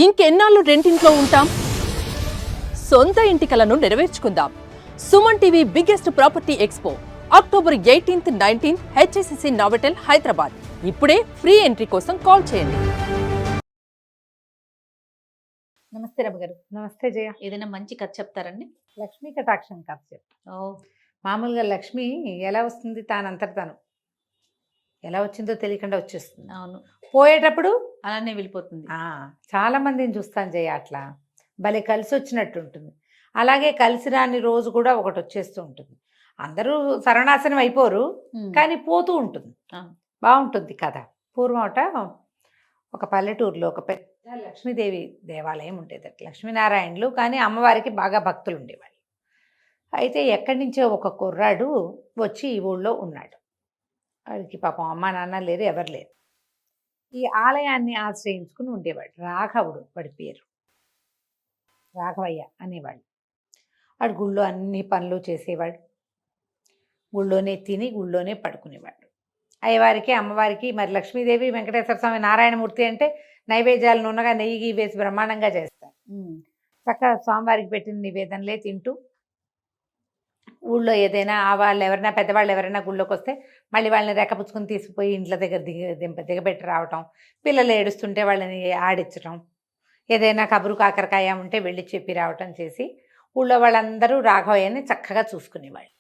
ఇంకెన్నాళ్ళు రెంటింట్లో ఉంటాం? సొంత ఇంటి కలను నెరవేర్చుకుందాం. Suman TV biggest property expo October 18th, 19th HSCC Novotel Hyderabad. ఇప్పుడే ఫ్రీ ఎంట్రీ కోసం కాల్ చేయండి. నమస్తే రమ్మ గారు. నమస్తే జయ. ఏదైనా మంచి కథ చెప్తారండి? లక్ష్మీ కటాక్షం కథ చెప్తా. మామూలుగా లక్ష్మి ఎలా వస్తుంది? తానంతట తాను ఎలా వచ్చిందో తెలియకుండా వచ్చేస్తుంది. అవును, పోయేటప్పుడు అలానే వెళ్ళిపోతుంది. చాలా మందిని చూస్తాను జయ, అట్లా భలే కలిసి వచ్చినట్టు ఉంటుంది. అలాగే కలిసి రాని రోజు కూడా ఒకటి వచ్చేస్తూ ఉంటుంది. అందరూ సర్వనాశనం అయిపోరు, కానీ పోతూ ఉంటుంది. బాగుంటుంది కథ. పూర్వమట ఒక పల్లెటూరులో ఒక పెద్ద లక్ష్మీదేవి దేవాలయం ఉండేది. లక్ష్మీనారాయణులు, కానీ అమ్మవారికి బాగా భక్తులు ఉండేవాళ్ళు. అయితే ఎక్కడి నుంచో ఒక కుర్రాడు వచ్చి ఈ ఊళ్ళో ఉన్నాడు. వాడికి పాపం అమ్మ నాన్న లేరు, ఎవరు లేరు. ఈ ఆలయాన్ని ఆశ్రయించుకుని ఉండేవాడు. రాఘవుడు వాడి పేరు, రాఘవయ్య అనేవాడు. వాడు గుళ్ళో అన్ని పనులు చేసేవాడు. గుళ్ళోనే తిని గుళ్ళోనే పడుకునేవాడు. అయ్యవారికి అమ్మవారికి, మరి లక్ష్మీదేవి వెంకటేశ్వర స్వామి నారాయణమూర్తి అంటే నైవేద్యాలు నూనెగా నెయ్యి వేసి బ్రహ్మాండంగా చేస్తారు. చక్కగా స్వామివారికి పెట్టిన నివేదనలే తింటూ ఊళ్ళో ఏదైనా వాళ్ళు ఎవరైనా పెద్దవాళ్ళు ఎవరైనా గుళ్ళోకి వస్తే మళ్ళీ వాళ్ళని రెక్కపుచ్చుకొని తీసుకుపోయి ఇంట్లో దగ్గర దిగబెట్టి రావటం, పిల్లలు ఏడుస్తుంటే వాళ్ళని ఆడించటం, ఏదైనా కబురు కాకరకాయ ఉంటే వెళ్ళి చెప్పి రావటం చేసి ఊళ్ళో వాళ్ళందరూ రాఘవయ్యని చక్కగా చూసుకునేవాళ్ళు.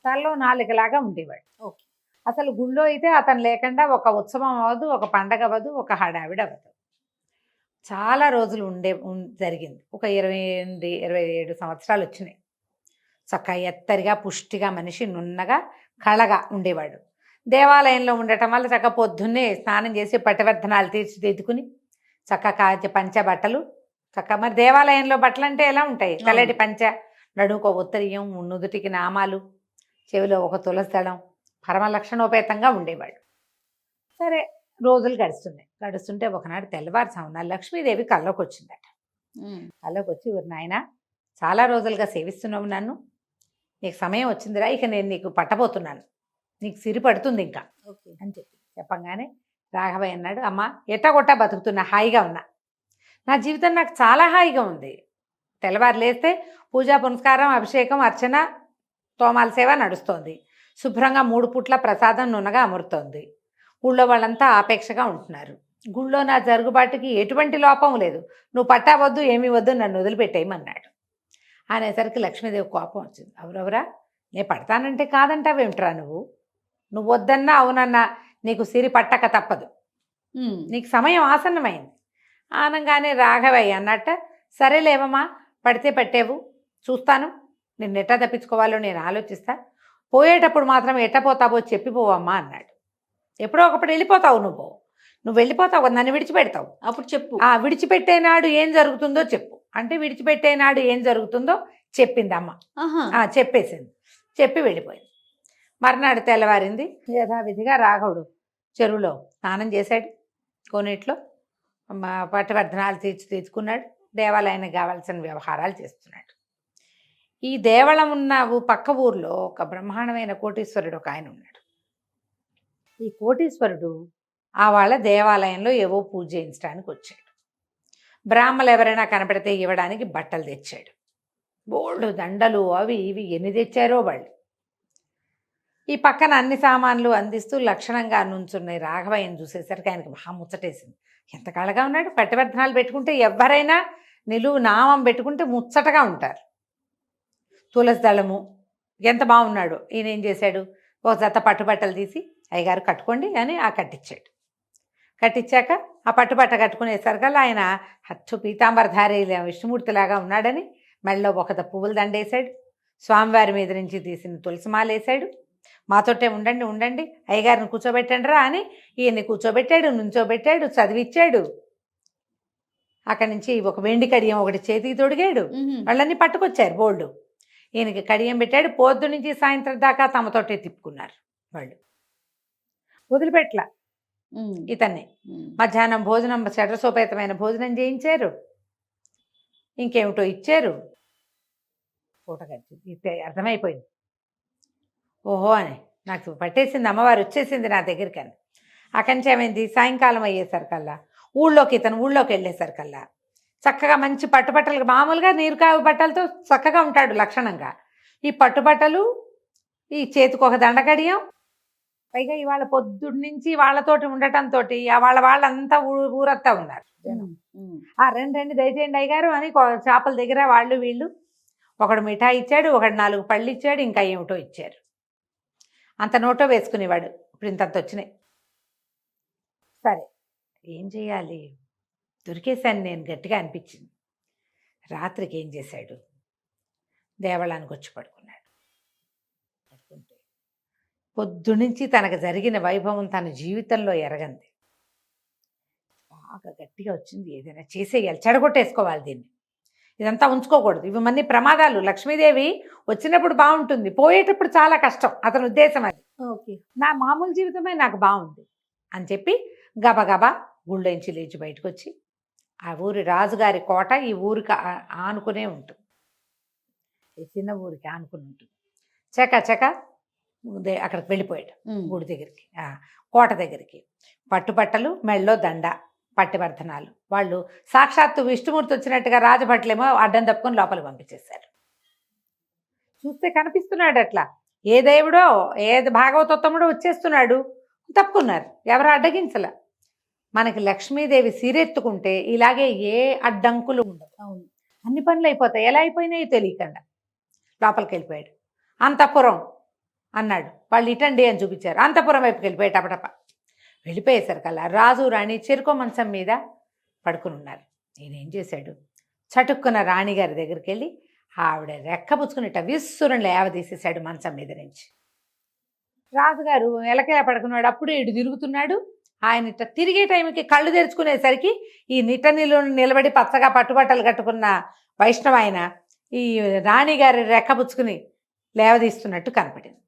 తనలో నాలుగులాగా ఉండేవాడు. ఓకే. అసలు గుళ్ళో అయితే అతను లేకుండా ఒక ఉత్సవం అవ్వదు, ఒక పండగ అవ్వదు, ఒక హడావిడి అవ్వదు. చాలా రోజులు జరిగింది. ఒక 27 సంవత్సరాలు వచ్చినాయి. చక్కగా ఎత్తరిగా పుష్టిగా మనిషి నున్నగా కళగా ఉండేవాడు. దేవాలయంలో ఉండటం వల్ల చక్కగా పొద్దున్నే స్నానం చేసి పటివర్ధనాలు తీర్చిదిద్దుకుని చక్కగా పంచ బట్టలు చక్కగా, మరి దేవాలయంలో బట్టలు అంటే ఎలా ఉంటాయి? తెల్లటి పంచ, నడుముకో ఉత్తరీయం, నుదుటికి నామాలు, చెవిలో ఒక తులసి దళం, పరమ లక్షణోపేతంగా ఉండేవాడు. సరే, రోజులు గడుస్తుంటే ఒకనాడు తెల్లవారుజామున లక్ష్మీదేవి కల్లోకి వచ్చిందట. కల్లోకి వచ్చి, ఊరి నాయన చాలా రోజులుగా సేవిస్తున్నావు నన్ను, నీకు సమయం వచ్చిందిరా, ఇక నేను నీకు పట్టబోతున్నాను, నీకు సిరి పడుతుంది ఇంకా అని చెప్పంగానే రాఘవయ్య అన్నాడు, అమ్మ ఎట్టగొట్టా బతుకుతున్నా, హాయిగా ఉన్నా, నా జీవితం నాకు చాలా హాయిగా ఉంది. తెల్లవారు లేస్తే పూజా పునస్కారం, అభిషేకం, అర్చన, తోమాల సేవ నడుస్తోంది. శుభ్రంగా 3 పూట్ల ప్రసాదం నున్నగా అమరుతోంది. ఊళ్ళో వాళ్ళంతా ఆపేక్షగా ఉంటున్నారు. గుళ్ళో నా జరుగుబాటుకి ఎటువంటి లోపం లేదు. నువ్వు పట్టావద్దు, ఏమీ వద్దు, నన్ను వదిలిపెట్టేయమన్నాడు. అనేసరికి లక్ష్మీదేవి కోపం వచ్చింది. ఎవరెవరా, నేను పడతానంటే కాదంటావేమిట్రా నువ్వు వద్దన్నా అవునన్నా నీకు సిరి పట్టక తప్పదు, నీకు సమయం ఆసన్నమైంది ఆనంగానే రాఘవయ్య అన్నట్ట, సరేలేవమ్మా, పడితే పట్టేవు, చూస్తాను, నేను ఎట్టా తప్పించుకోవాలో నేను ఆలోచిస్తా, పోయేటప్పుడు మాత్రం ఎట్టపోతావో చెప్పిపోవమ్మా అన్నాడు. ఎప్పుడో ఒకప్పుడు వెళ్ళిపోతావు, నువ్వు వెళ్ళిపోతావు, నన్ను విడిచిపెడతావు, అప్పుడు చెప్పు, విడిచిపెట్టేనాడు ఏం జరుగుతుందో చెప్పు అంటే, విడిచిపెట్టేనాడు ఏం జరుగుతుందో చెప్పింది అమ్మ. చెప్పేసింది, చెప్పి వెళ్ళిపోయింది. మర్నాడు తెల్లవారింది. యథావిధిగా రాఘవుడు చెరువులో స్నానం చేశాడు, కోనేట్లో పట్టువర్ధనాలు తీర్చుకున్నాడు, దేవాలయానికి కావాల్సిన వ్యవహారాలు చేస్తున్నాడు. ఈ దేవళం ఉన్న పక్క ఊర్లో ఒక బ్రహ్మాండమైన కోటీశ్వరుడు ఒక ఆయన ఉన్నాడు. ఈ కోటీశ్వరుడు వాళ్ళ దేవాలయంలో ఏవో పూజ చేయించడానికి వచ్చాడు. బ్రాహ్మలు ఎవరైనా కనపడితే ఇవ్వడానికి బట్టలు తెచ్చాడు. బోల్డ్ దండలు అవి ఇవి ఎన్ని తెచ్చారో వాళ్ళు. ఈ పక్కన అన్ని సామాన్లు అందిస్తూ లక్షణంగా నుంచున్నాయి. రాఘవయ్యను చూసేసరికి ఆయనకు మహా ముచ్చటేసింది. ఎంత కళగా ఉన్నాడు, పట్టివర్ధనాలు పెట్టుకుంటే ఎవరైనా నిలువు నామం పెట్టుకుంటే ముచ్చటగా ఉంటారు. తులసి దళము, ఎంత బాగున్నాడు. ఈయన ఏం చేశాడు, ఒక జత పట్టుబట్టలు తీసి, అయ్యగారు కట్టుకోండి అని కట్టించాడు. కట్టించాక ఆ పట్టుబట్ట కట్టుకునేసరికల్లా ఆయన హత్తు పీతాంబరధారి విష్ణుమూర్తిలాగా ఉన్నాడని మెడలో ఒక పువ్వుల దండేశాడు. స్వామివారి మీద నుంచి తీసిన తులసిమాల వేశాడు. మాతోటే ఉండండి, అయ్యగారిని కూర్చోబెట్టండి రా అని ఈయన్ని కూర్చోబెట్టాడు, నుంచోబెట్టాడు, చదివిచ్చాడు. అక్కడి నుంచి ఒక వెండి కడియం ఒకటి చేతికి తొడిగాడు. వాళ్ళన్నీ పట్టుకొచ్చారు బోల్డు. ఈయనకి కడియం పెట్టాడు. పొద్దు నుంచి సాయంత్రం దాకా తమతోటే తిప్పుకున్నారు వాళ్ళు, వదిలిపెట్ల ఇతన్ని. మధ్యాహ్నం భోజనం, షడ్రసోపేతమైన భోజనం చేయించారు, ఇంకేమిటో ఇచ్చారు. పూట గడిచి అర్థమైపోయింది. ఓహో అని నాకు పట్టేసింది, అమ్మవారు వచ్చేసింది నా దగ్గరికి అని. అక్కడి నుంచి ఏమైంది, సాయంకాలం అయ్యేసరికల్లా ఊళ్ళోకి వెళ్ళేసరికల్లా చక్కగా మంచి పట్టుబట్టలు, మామూలుగా నీరుకావు బట్టలతో చక్కగా ఉంటాడు లక్షణంగా. ఈ పట్టుబట్టలు, ఈ చేతికి ఒక దండకడియం, పైగా ఇవాళ పొద్దున్నుంచి వాళ్ళతోటి ఉండటంతో వాళ్ళంతా ఊరంతా ఉన్నారు. ఆ రెండు దయచేయండి అయ్యగారు అని చేపల దగ్గర వాళ్ళు వీళ్ళు, ఒకడు మిఠాయి ఇచ్చాడు, ఒకడు 4 పళ్ళు ఇచ్చాడు, ఇంకా ఏమిటో ఇచ్చారు. అంత నోటో వేసుకునేవాడు. ఇప్పుడు ఇంతంత వచ్చినాయి. సరే ఏం చేయాలి, దొరికేశాను నేను గట్టిగా అనిపించింది. రాత్రికి ఏం చేశాడు, దేవాలయానికి వచ్చి పడుకున్నాడు. పడుకుంటే పొద్దునుంచి తనకు జరిగిన వైభవం తన జీవితంలో ఎరగంది. బాగా గట్టిగా వచ్చింది, ఏదైనా చేసేయాలి, చెడగొట్టేసుకోవాలి దీన్ని, ఇదంతా ఉంచుకోకూడదు, ఇవి మన్ని ప్రమాదాలు. లక్ష్మీదేవి వచ్చినప్పుడు బాగుంటుంది, పోయేటప్పుడు చాలా కష్టం, అతని ఉద్దేశం అది. ఓకే. నా మామూలు జీవితమే నాకు బాగుంది అని చెప్పి గబగబా గుళ్ళోంచి లేచి బయటకు వచ్చి, ఆ ఊరి రాజుగారి కోట ఈ ఊరికి ఆనుకునే ఉంటుంది, ఈ చిన్న ఊరికి ఆనుకుని ఉంటుంది. చక అక్కడికి వెళ్ళిపోయాడు గుడి దగ్గరికి, కోట దగ్గరికి. పట్టుబట్టలు, మెళ్ళో దండ, పట్టివర్ధనాలు. వాళ్ళు సాక్షాత్తు విష్ణుమూర్తి వచ్చినట్టుగా రాజభట్లేమో అడ్డం తప్పుకొని లోపలికి పంపించేశారు. చూస్తే కనిపిస్తున్నాడు అట్లా, ఏ దేవుడో ఏ భాగవతోత్తముడో వచ్చేస్తున్నాడు, తప్పుకున్నారు, ఎవరు అడ్డగించల. మనకి లక్ష్మీదేవి సీరెత్తుకుంటే ఇలాగే ఏ అడ్డంకులు ఉండవు. అవును. అన్ని పనులు అయిపోతాయి, ఎలా అయిపోయినాయో తెలియకుండా లోపలికి వెళ్ళిపోయాడు. అంతఃపురం అన్నాడు, వాళ్ళు ఇటండి అని చూపించారు. అంతఃపురం వైపుకి వెళ్ళిపోయాడు. టపటప వెళ్ళిపోయేసరికల్లా రాజు రాణి చెరుకో మంచం మీద పడుకుని ఉన్నారు. నేనేం చేశాడు, చటుక్కున రాణిగారి దగ్గరికి వెళ్ళి ఆవిడ రెక్కపుచ్చుకునేట విస్సురుని లేవదీసేశాడు మంచం మీద నుంచి. రాజుగారు ఎలకెలా పడుకున్నాడు, అప్పుడే ఇటు తిరుగుతున్నాడు. ఆయన ఇట్లా తిరిగే టైంకి కళ్ళు తెరుచుకునేసరికి ఈ నిట్టనిలో నిలబడి పచ్చగా పట్టుబట్టలు కట్టుకున్న వైష్ణవ ఆయన ఈ రాణిగారి రెక్కపుచ్చుకుని లేవదీస్తున్నట్టు కనపడింది.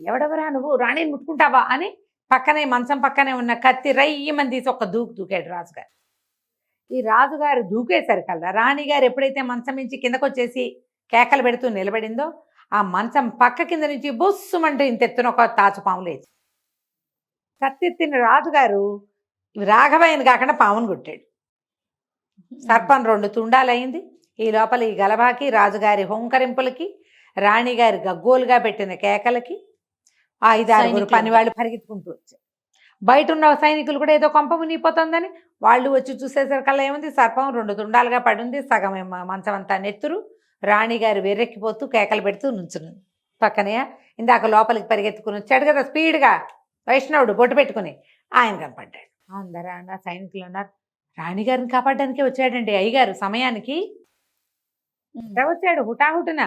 ఎవడెవరా నువ్వు, రాణిని ముట్టుకుంటావా అని పక్కనే మంచం పక్కనే ఉన్న కత్తి రయ్యమని తీసి ఒక దూకాడు రాజుగారు. ఈ రాజుగారు దూకేసరికల్లా రాణిగారు ఎప్పుడైతే మంచం నుంచి కిందకు వచ్చేసి కేకలు పెడుతూ నిలబడిందో, ఆ మంచం పక్క కింద నుంచి బొస్సుమంటూ ఇంతెత్తున ఒక తాచుపాము లేచి కత్తెత్తిన రాజుగారు రాఘవయ్యని కాకుండా పామును కొట్టాడు. సర్పం 2 తుండాలయ్యింది. ఈ లోపల ఈ గలభాకి, రాజుగారి హోంకరింపులకి, రాణిగారి గగ్గోలుగా పెట్టిన కేకలకి 5-6 పనివాళ్ళు పరిగెత్తుకుంటూ వచ్చారు. బయట ఉన్న సైనికులు కూడా ఏదో కొంప మునిగిపోతుందని వాళ్ళు వచ్చి చూసేసరికల్లా ఏముంది, సర్పం 2 తుండాలుగా పడింది, సగం మంచం అంతా నెత్తురు. రాణిగారు వెర్రెక్కిపోతూ కేకలు పెడుతూ నుంచుంది. పక్కనే ఇందాక లోపలికి పరిగెత్తుకుని వచ్చాడు కదా స్పీడ్గా వైష్ణవుడు బొట్టు పెట్టుకుని, ఆయన కనపడ్డాడు. అందరూ అన్నారు, సైనికులు అన్నారు, రాణిగారిని కాపాడడానికే వచ్చాడండి అయ్యగారు సమయానికి. వచ్చాడు హుటాహుటున,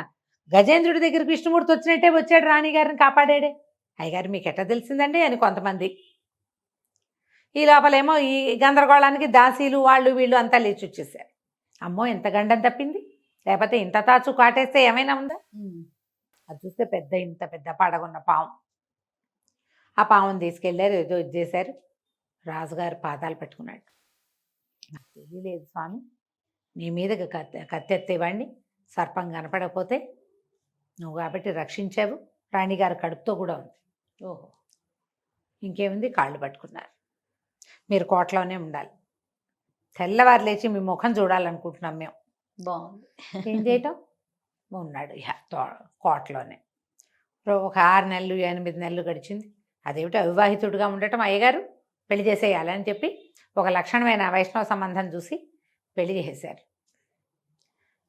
గజేంద్రుడి దగ్గరికి విష్ణుమూర్తి వచ్చినట్టే వచ్చాడు, రాణిగారిని కాపాడాడే. అయ్యగారు మీకు ఎట్లా తెలిసిందండి అని కొంతమంది. ఈ లోపలేమో ఈ గందరగోళానికి దాసీలు వాళ్ళు వీళ్ళు అంతా లేచి వచ్చేసారు. అమ్మో ఎంత గండం తప్పింది, లేకపోతే ఇంత తాచు కాటేస్తే ఏమైనా ఉందా. అది చూస్తే ఇంత పెద్ద పడగున్న పాము. ఆ పాముని తీసుకెళ్ళారు, ఏదో ఇది చేశారు. రాజుగారు పాదాలు పెట్టుకున్నాడు. నాకు తెలియలేదు స్వామి, నీ మీదకి కత్తెత్తేవాడిని, సర్పం కనపడకపోతే నువ్వు కాబట్టి రక్షించావు, రాణిగారు కడుపుతో కూడా ఉంది. ఓహో ఇంకేముంది, కాళ్ళు పట్టుకున్నారు. మీరు కోటలోనే ఉండాలి, తెల్లవారు లేచి మీ ముఖం చూడాలనుకుంటున్నాం మేము. బాగుంది. ఏం చేయటం, ఉన్నాడు కోటలోనే. ఒక 6 నెలలు 8 నెలలు గడిచింది. అదేమిటి అవివాహితుడుగా ఉండటం, అయ్యగారు పెళ్లి చేసేయాలని చెప్పి ఒక లక్షణమైన వైష్ణవ సంబంధం చూసి పెళ్లి చేసేశారు.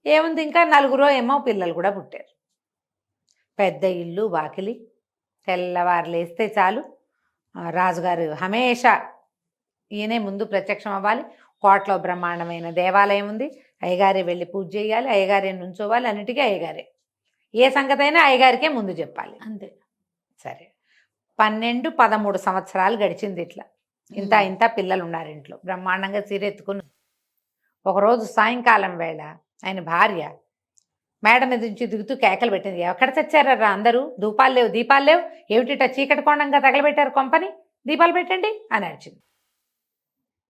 ఏముంది, ఇంకా 4 ఏమో పిల్లలు కూడా పుట్టారు. పెద్ద ఇల్లు వాకిలి, తెల్లవారు లేస్తే చాలు రాజుగారు హమేషా ఈయనే ముందు ప్రత్యక్షం అవ్వాలి. కోటలో బ్రహ్మాండమైన దేవాలయం ఉంది, అయ్యగారే వెళ్ళి పూజ చేయాలి, అయ్యగారే నుంచోవాలి, అన్నిటికీ అయ్యగారే. ఏ సంగతి అయినా అయ్యగారికే ముందు చెప్పాలి, అంతే. సరే 12-13 సంవత్సరాలు గడిచింది. ఇట్లా ఇంత పిల్లలు ఉన్నారు ఇంట్లో, బ్రహ్మాండంగా సీరెత్తుకుని. ఒకరోజు సాయంకాలం వేళ ఆయన భార్య మేడ మీద నుంచి దిగుతూ కేకలు పెట్టింది, ఎక్కడ చచ్చారా అందరూ, దీపాలు లేవు ఏమిటిట చీకటి కోణంగా తగలబెట్టారు కొంపని, దీపాలు పెట్టండి అని అరిచింది.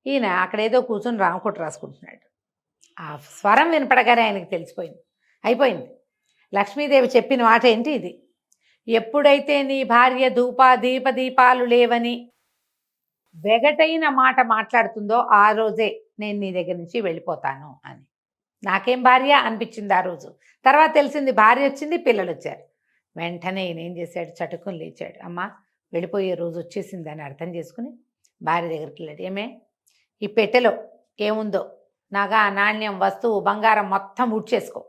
ఈయన అక్కడేదో కూర్చొని రామకోట రాసుకుంటున్నాడు. ఆ స్వరం వినపడగానే ఆయనకి తెలిసిపోయింది, అయిపోయింది. లక్ష్మీదేవి చెప్పిన మాట ఏంటి ఇది, ఎప్పుడైతే నీ భార్య దీపాలు లేవని వెగటైన మాట మాట్లాడుతుందో ఆ రోజే నేను నీ దగ్గర నుంచి వెళ్ళిపోతాను అని. నాకేం భార్య అనిపించింది ఆ రోజు. తర్వాత తెలిసింది భార్య వచ్చింది, పిల్లలు వచ్చారు. వెంటనే ఈయన ఏం చేశాడు, చటుకుని లేచాడు. అమ్మ వెళ్ళిపోయే రోజు వచ్చేసిందని అర్థం చేసుకుని భార్య దగ్గరికి వెళ్ళాడు. ఏమే, ఈ పెట్టెలో ఏముందో నగ నాణ్యం వస్తువు బంగారం మొత్తం ఉడ్చేసుకో,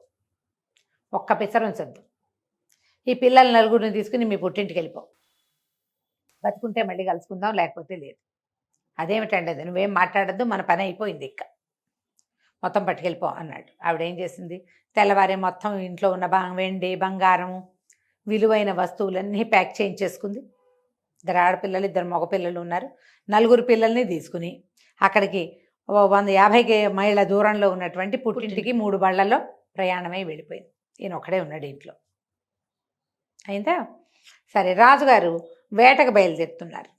ఒక్క పిసర ఉంచొద్దు. ఈ పిల్లల నలుగురిని తీసుకుని మీ పుట్టింటికి వెళ్ళిపో, బతుకుంటే మళ్ళీ కలుసుకుందాం, లేకపోతే లేదు. అదేమిటండి అది, నువ్వేం మాట్లాడద్దు, మన పని అయిపోయింది, ఇక్క మొత్తం పట్టుకెళ్ళిపో అన్నాడు. ఆవిడ ఏం చేసింది, తెల్లవారే మొత్తం ఇంట్లో ఉన్న వెండి బంగారం విలువైన వస్తువులన్నీ ప్యాక్ చేయించేసుకుంది. 2 ఆడపిల్లలు 2 మగపిల్లలు ఉన్నారు. 4 పిల్లల్ని తీసుకుని అక్కడికి 150 మైళ్ళ దూరంలో ఉన్నటువంటి పుట్టింటికి 3 బళ్ళల్లో ప్రయాణమై వెళ్ళిపోయింది. ఈయన ఒక్కడే ఉన్నాడు ఇంట్లో. అయిందా? సరే, రాజుగారు వేటకు బయలుదేరుతున్నారు.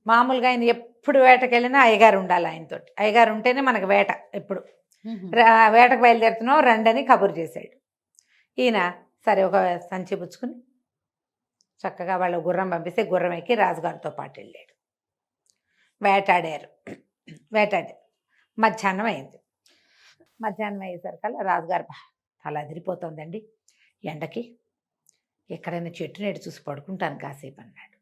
మామూలుగా ఆయన ఎప్పుడు వేటకు వెళ్ళినా అయ్యగారు ఉండాలి ఆయనతోటి. అయ్యగారు ఉంటేనే మనకు వేట. ఎప్పుడు వేటకు బయలుదేరుతున్నాం రండని కబురు చేశాడు. ఈయన సరే ఒక సంచి పుచ్చుకుని చక్కగా వాళ్ళ గుర్రం పంపిస్తే గుర్రం ఎక్కి రాజుగారితో పాటు వెళ్ళాడు. వేటాడారు. మధ్యాహ్నం అయింది. మధ్యాహ్నం అయ్యేసరికల్లా రాజుగారు తల అదిరిపోతుందండి ఎండకి, ఎక్కడైనా చెట్టు నేడు చూసి పడుకుంటాను కాసేపు అన్నాడు.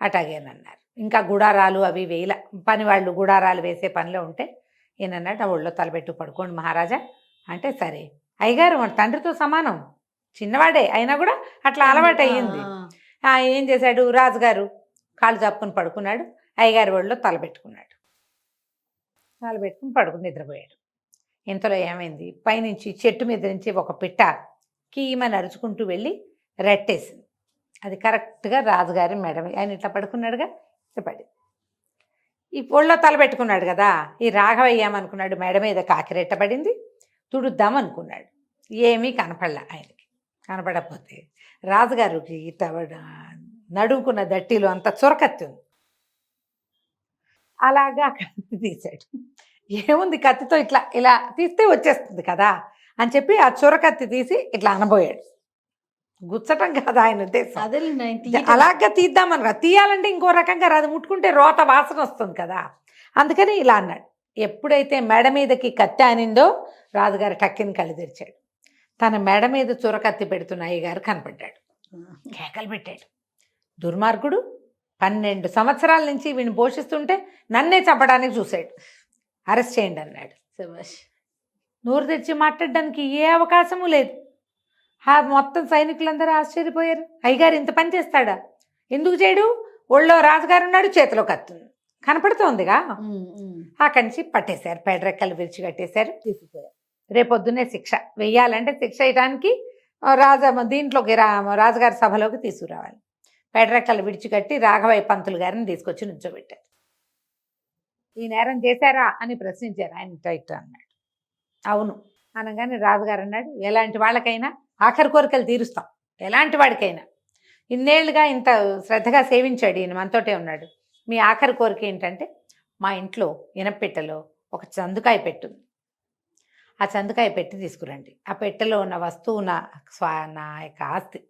అటాగేనన్నారు. ఇంకా గుడారాలు అవి వేయల, పని వాళ్ళు గుడారాలు వేసే పనిలో ఉంటే ఈయనన్నాడు, ఆ ఒళ్ళో తలబెట్టు పడుకోండి మహారాజా అంటే. సరే, అయ్యగారు మన తండ్రితో సమానం, చిన్నవాడే అయినా కూడా అట్లా అలవాటు అయ్యింది. ఏం చేశాడు, రాజుగారు కాళ్ళు చాపుకొని పడుకున్నాడు, అయ్యగారి ఒళ్ళో తలబెట్టుకుని పడుకుని నిద్రపోయాడు. ఇంతలో ఏమైంది, పైనుంచి చెట్టు మీద నుంచి ఒక పిట్ట కీమని అరుచుకుంటూ వెళ్ళి రెట్టేసింది. అది కరెక్ట్గా రాజుగారి మెడ, ఆయన ఇట్లా పడుకున్నాడుగా, పడి ఈ ఒళ్ళో తలబెట్టుకున్నాడు కదా, ఈ రాఘవయ్య ఏమనుకున్నాడు, మెడ మీద కాకిరెట్ట పడింది, తుడుద్దాం అనుకున్నాడు. ఏమీ కనపడలే ఆయనకి. కనపడకపోతే రాజుగారికి నడుముకున్న దట్టిలో అంత చురకత్తి ఉంది. అలాగా కత్తి తీశాడు. ఏముంది, కత్తితో ఇట్లా ఇలా తీస్తే వచ్చేస్తుంది కదా అని చెప్పి ఆ చురకత్తి తీసి ఇట్లా అనబోయాడు. గుచ్చటం కాదు ఆయన ఉద్దేశం, అలాగా తీద్దామని. తీయాలంటే ఇంకో రకంగా రాదు, ముట్టుకుంటే రోత వాసన వస్తుంది కదా, అందుకని ఇలా అన్నాడు. ఎప్పుడైతే మెడ మీదకి కత్తి అనిందో రాజుగారు టక్కిని కళ్ళు తెరిచాడు. తన మెడ మీద చురకత్తి పెడుతున్న అయ్యగారు కనపడ్డాడు. కేకలు పెట్టాడు, దుర్మార్గుడు, 12 సంవత్సరాల నుంచి వీడిని పోషిస్తుంటే నన్నే చంపడానికి చూశాడు, అరెస్ట్ చేయండి అన్నాడు. నోరు తెరిచి మాట్లాడడానికి ఏ అవకాశము లేదు. మొత్తం సైనికులందరూ ఆశ్చర్యపోయారు. అయ్యగారు ఇంత పని చేస్తాడా, ఎందుకు చేయడు, ఒళ్ళో రాజుగారు ఉన్నాడు, చేతిలో కత్తుంది కనపడుతోందిగా. అక్కడి నుంచి పట్టేశారు, పేడరెక్కలు విరిచి కట్టేశారు, తీసుకుపోయారు. రేపొద్దునే శిక్ష వెయ్యాలంటే శిక్ష వేయడానికి దీంట్లోకి రాజుగారి సభలోకి తీసుకురావాలి. పేడరెక్కలు విడిచికట్టి రాఘవయ్య పంతులు గారిని తీసుకొచ్చి నుంచోబెట్టారు. ఈ నేరం చేశారా అని ప్రశ్నించారు. ఆయన టైట్ అన్నాడు. అవును అనగానే రాజుగారు అన్నాడు, ఎలాంటి వాళ్ళకైనా ఆఖరి కోరికలు తీరుస్తాం, ఎలాంటి వాడికైనా. ఇన్నేళ్లుగా ఇంత శ్రద్ధగా సేవించాడు ఈయన, మనతోటే ఉన్నాడు. మీ ఆఖరి కోరిక ఏంటంటే, మా ఇంట్లో ఇనపెట్టెలో ఒక చందుకాయ పెట్టుంది, ఆ చందుకాయ పెట్టి తీసుకురండి. ఆ పెట్టెలో ఉన్న వస్తువు నా యొక్క ఆస్తి,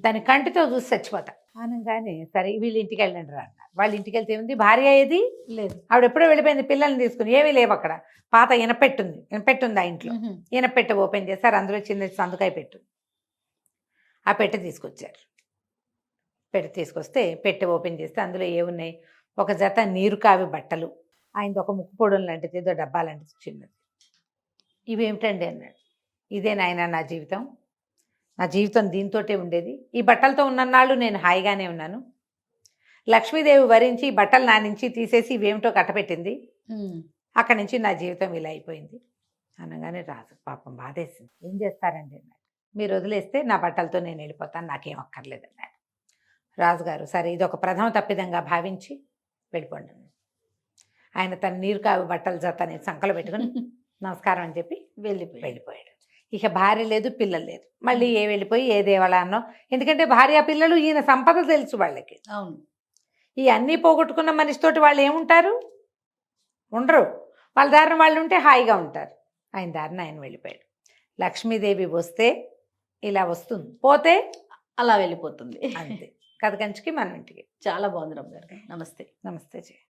దాని కంటితో చూసి చచ్చిపోతా అనగానే సరే వీళ్ళ ఇంటికి వెళ్ళండి రా అన్నారు. వాళ్ళ ఇంటికి వెళ్తే ఉంది, భార్య ఏది లేదు, ఆవిడ ఎప్పుడో వెళ్ళిపోయింది, పిల్లల్ని తీసుకుని. ఏమీ లేవు అక్కడ, పాత ఇనపెట్టుంది ఆ ఇంట్లో. ఇనపెట్టె ఓపెన్ చేశారు, అందులో చిన్న సందుకాయ పెట్టుంది. ఆ పెట్టె తీసుకొచ్చారు. పెట్టె తీసుకొస్తే పెట్టె ఓపెన్ చేస్తే అందులో ఏమున్నాయి, ఒక జత నీరు కావి బట్టలు, ఆయనది ఒక ముక్కు పొడులు లాంటిది, ఏదో డబ్బా లాంటిది చిన్నది. ఇవేమిటండి అన్నాడు. ఇదే నాయన నా జీవితం, నా జీవితం దీంతోటే ఉండేది. ఈ బట్టలతో ఉన్నన్నాళ్ళు నేను హాయిగానే ఉన్నాను. లక్ష్మీదేవి వరించి ఈ బట్టలు నా నుంచి తీసేసి ఇవేమిటో కట్టపెట్టింది, అక్కడి నుంచి నా జీవితం ఇలా అయిపోయింది అనగానే రాజు పాపం బాధేసింది. ఏం చేస్తారండి అన్నాడు. మీరు వదిలేస్తే నా బట్టలతో నేను వెళ్ళిపోతాను, నాకేం అక్కర్లేదు అన్నాడు. రాజుగారు సరే ఇది ఒక ప్రథమ తప్పిదంగా భావించి వెళ్ళిపోండి. ఆయన తన నీరు కావి బట్టల జతని సంకలో పెట్టుకుని నమస్కారం అని చెప్పి వెళ్ళిపోయాడు. ఇక భార్య లేదు, పిల్లలు లేదు. మళ్ళీ వెళ్ళిపోయి ఏ దేవాలయాన్నో, ఎందుకంటే భార్య పిల్లలు ఈయన సంపద తెలుసు వాళ్ళకి. అవును, ఈ అన్నీ పోగొట్టుకున్న మనిషితోటి వాళ్ళు ఏముంటారు, ఉండరు. వాళ్ళ దారిన వాళ్ళు ఉంటే హాయిగా ఉంటారు. ఆయన దారిన ఆయన వెళ్ళిపోయాడు. లక్ష్మీదేవి వస్తే ఇలా వస్తుంది, పోతే అలా వెళ్ళిపోతుంది. అంతే. కథ కంచికి మనం ఇంటికి. చాలా బాగుంది రమ్మగారు. నమస్తే. నమస్తే జయ.